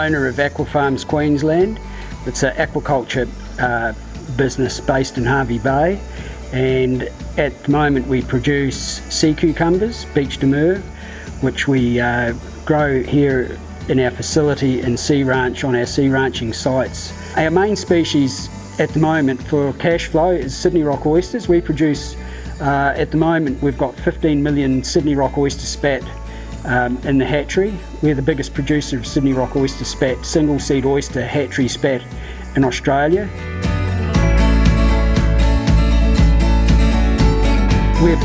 owner of Aquafarms Queensland. It's an aquaculture business based in Hervey Bay, and at the moment we produce sea cucumbers, beach demur, which we grow here in our facility in Sea Ranch on our sea ranching sites. Our main species at the moment for cash flow is Sydney rock oysters. We produce, at the moment we've got 15 million Sydney rock oyster spat in the hatchery. We're the biggest producer of Sydney rock oyster spat, single seed oyster hatchery spat in Australia.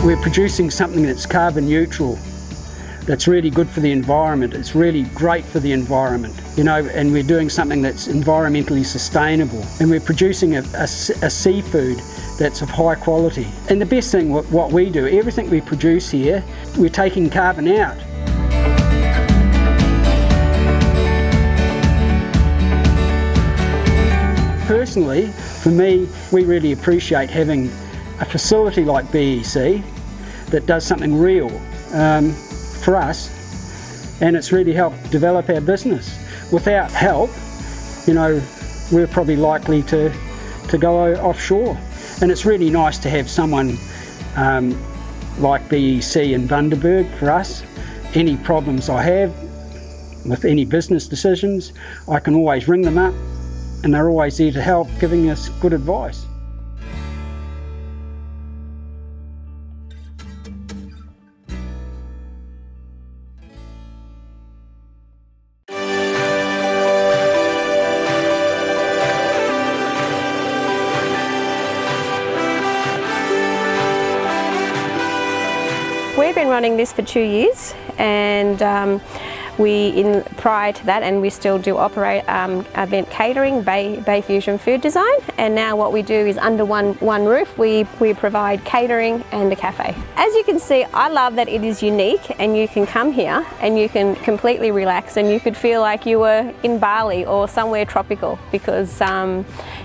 We're producing something that's carbon neutral, that's really good for the environment. It's really great for the environment, you know, and we're doing something that's environmentally sustainable. And we're producing a seafood that's of high quality. And the best thing, what we do, everything we produce here, we're taking carbon out. Personally, for me, we really appreciate having a facility like BEC that does something real for us, and it's really helped develop our business. Without help, you know, we're probably likely to go offshore. And it's really nice to have someone like BEC in Bundaberg for us. Any problems I have with any business decisions, I can always ring them up, and they're always there to help, giving us good advice. We've been running this for 2 years, and prior to that, and we still do operate event catering, Bay Fusion food design, and now what we do is under one roof we provide catering and a cafe. As you can see, I love that it is unique, and you can come here and you can completely relax, and you could feel like you were in Bali or somewhere tropical, because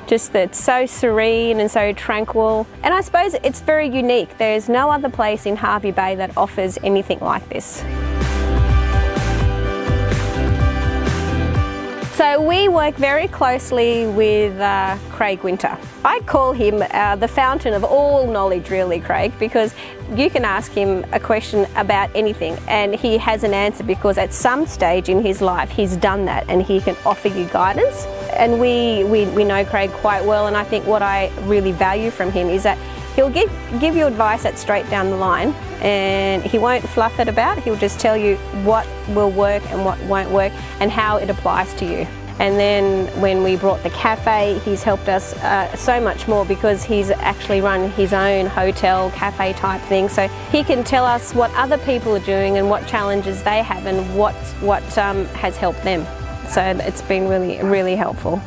just that it's so serene and so tranquil, and I suppose it's very unique. There's no other place in Hervey Bay that offers anything like this. So we work very closely with Craig Winter. I call him the fountain of all knowledge, really, Craig, because you can ask him a question about anything and he has an answer, because at some stage in his life he's done that and he can offer you guidance. And we know Craig quite well, and I think what I really value from him is that he'll give you advice that's straight down the line, and he won't fluff it about. He'll just tell you what will work and what won't work and how it applies to you. And then when we brought the cafe, he's helped us so much more, because he's actually run his own hotel cafe type thing. So he can tell us what other people are doing and what challenges they have and what has helped them. So it's been really, really helpful.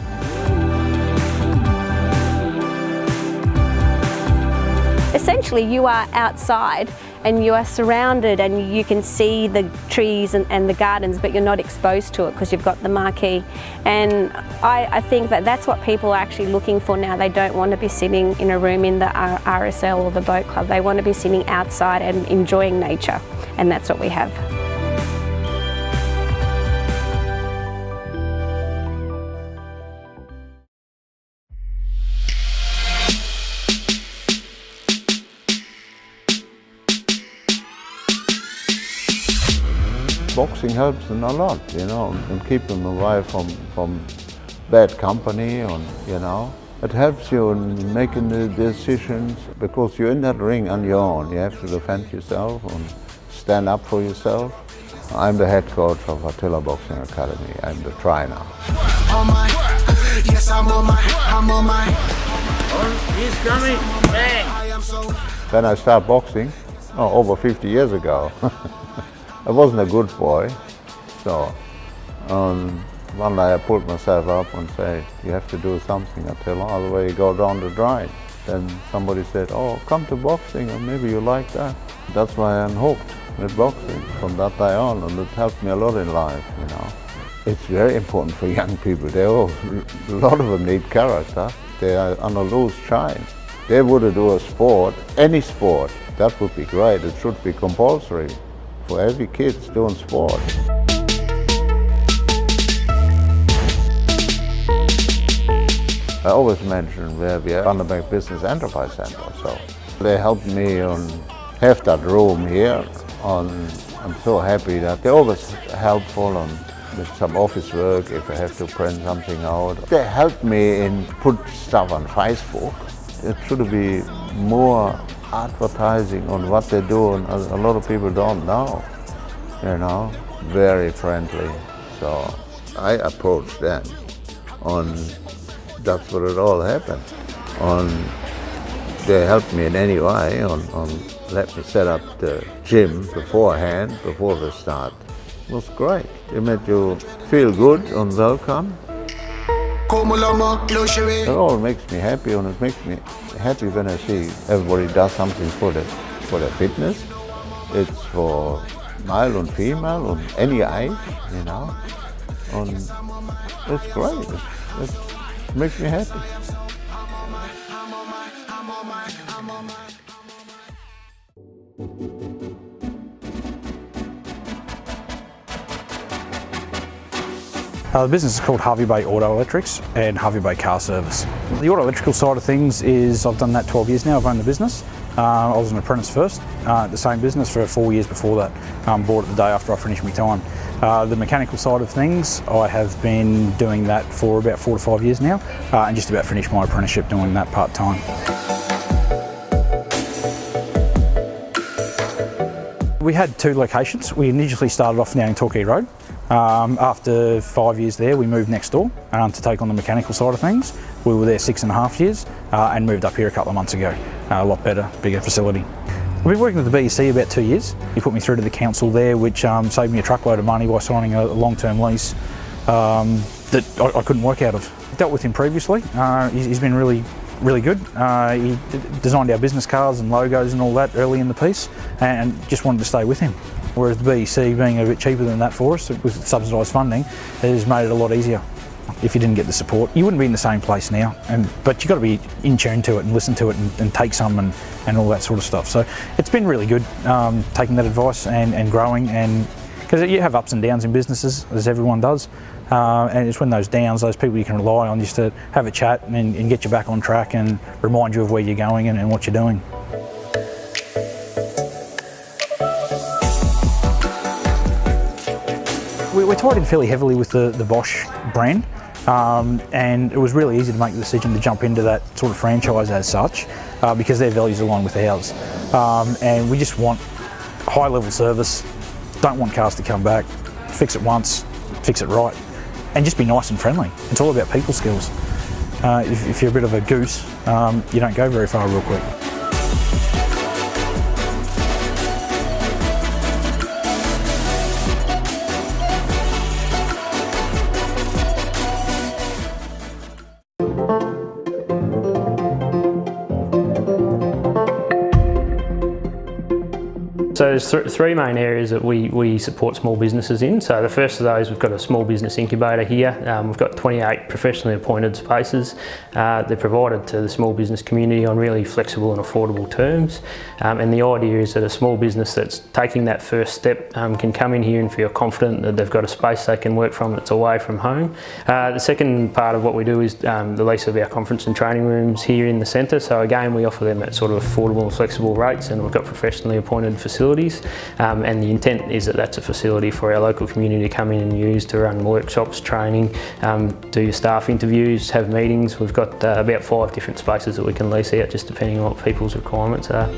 Essentially, you are outside and you are surrounded and you can see the trees and the gardens, but you're not exposed to it because you've got the marquee. And I think that that's what people are actually looking for now. They don't want to be sitting in a room in the RSL or the boat club. They want to be sitting outside and enjoying nature, and that's what we have. Boxing helps them a lot, you know, and keep them away from bad company, and you know, it helps you in making the decisions, because you're in that ring on your own. You have to defend yourself and stand up for yourself. I'm the head coach of Attila Boxing Academy. I'm the trainer. Yes, I'm on my. He's coming. Bang. When I started boxing, over 50 years ago, I wasn't a good boy, so one day I pulled myself up and said, you have to do something, Attila, otherwise you go down the drain. Then somebody said, oh, come to boxing and maybe you like that. That's why I'm hooked with boxing from that day on, and it helped me a lot in life, you know. It's very important for young people. A lot of them need character. They are on a loose chain. They would do a sport, any sport, that would be great. It should be compulsory for every kid doing sport. I always mention where we are on the Bank Business Enterprise Center. So they helped me on have that room here. I'm so happy that they're always helpful on with some office work if I have to print something out. They help me in put stuff on Facebook. It should be more advertising on what they do, and a lot of people don't know, you know, very friendly. So I approached them on, that's what it all happened. They helped me in any way on let me set up the gym beforehand, before the start. It was great. It made you feel good and welcome. It all makes me happy, and it makes me happy when I see everybody does something for their fitness. It's for male and female and any age, you know. And it's great. It makes me happy. The business is called Hervey Bay Auto Electrics and Hervey Bay Car Service. The auto electrical side of things is, I've done that 12 years now. I've owned the business. I was an apprentice first at the same business for 4 years before that. Bought it the day after I finished my time. The mechanical side of things, I have been doing that for about 4 to 5 years now, and just about finished my apprenticeship doing that part-time. We had 2 locations. We initially started off now in Torquay Road. After 5 years there, we moved next door to take on the mechanical side of things. We were there 6.5 years and moved up here a couple of months ago. A lot better, bigger facility. I've been working with the BEC about 2 years. He put me through to the council there, which saved me a truckload of money by signing a long-term lease that I couldn't work out of. Dealt with him previously. He's been really good. He designed our business cards and logos and all that early in the piece, and just wanted to stay with him. Whereas the BEC being a bit cheaper than that for us with subsidised funding has made it a lot easier. If you didn't get the support, you wouldn't be in the same place now. But you've got to be in tune to it and listen to it and take some and all that sort of stuff. So it's been really good taking that advice and growing, and because you have ups and downs in businesses, as everyone does. And it's when those downs, those people you can rely on just to have a chat and get you back on track and remind you of where you're going and what you're doing. We're tied in fairly heavily with the Bosch brand, and it was really easy to make the decision to jump into that sort of franchise as such, because their values align with ours. And we just want high level service, don't want cars to come back, fix it once, fix it right, and just be nice and friendly. It's all about people skills. If you're a bit of a goose, you don't go very far real quick. So there's three main areas that we support small businesses in. So the first of those, we've got a small business incubator here. We've got 28 professionally appointed spaces. They're provided to the small business community on really flexible and affordable terms. And the idea is that a small business that's taking that first step can come in here and feel confident that they've got a space they can work from that's away from home. The second part of what we do is the lease of our conference and training rooms here in the centre. So again, we offer them at sort of affordable and flexible rates, and we've got professionally appointed facilities. And the intent is that that's a facility for our local community to come in and use to run workshops, training, do your staff interviews, have meetings. We've got about 5 different spaces that we can lease out, just depending on what people's requirements are.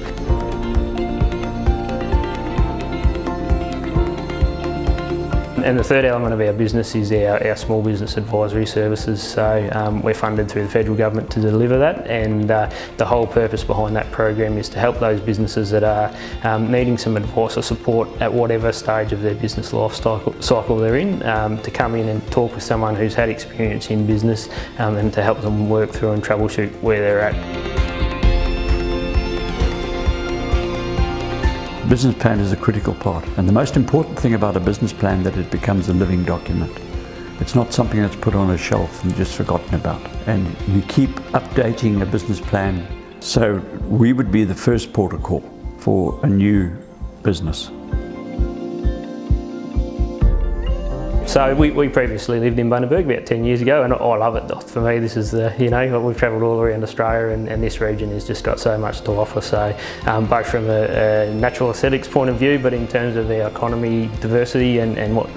And the third element of our business is our small business advisory services. So we're funded through the federal government to deliver that, and the whole purpose behind that program is to help those businesses that are needing some advice or support at whatever stage of their business life cycle they're in, to come in and talk with someone who's had experience in business, and to help them work through and troubleshoot where they're at. Business plan is a critical part, and the most important thing about a business plan is that it becomes a living document. It's not something that's put on a shelf and just forgotten about, and you keep updating a business plan. So we would be the first port of call for a new business. So we previously lived in Bundaberg about 10 years ago, and I love it. For me, this is the, you know, we've travelled all around Australia, and this region has just got so much to offer. So both from a natural aesthetics point of view, but in terms of our economy, diversity, and what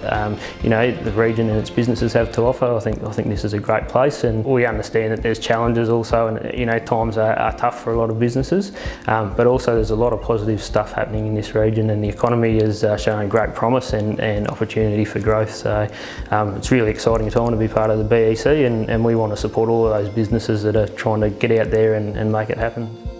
you know, the region and its businesses have to offer, I think this is a great place. And we understand that there's challenges also, and you know, times are tough for a lot of businesses, but also there's a lot of positive stuff happening in this region, and the economy is showing great promise and opportunity for growth. So it's really exciting time to be part of the BEC, and we want to support all of those businesses that are trying to get out there and make it happen.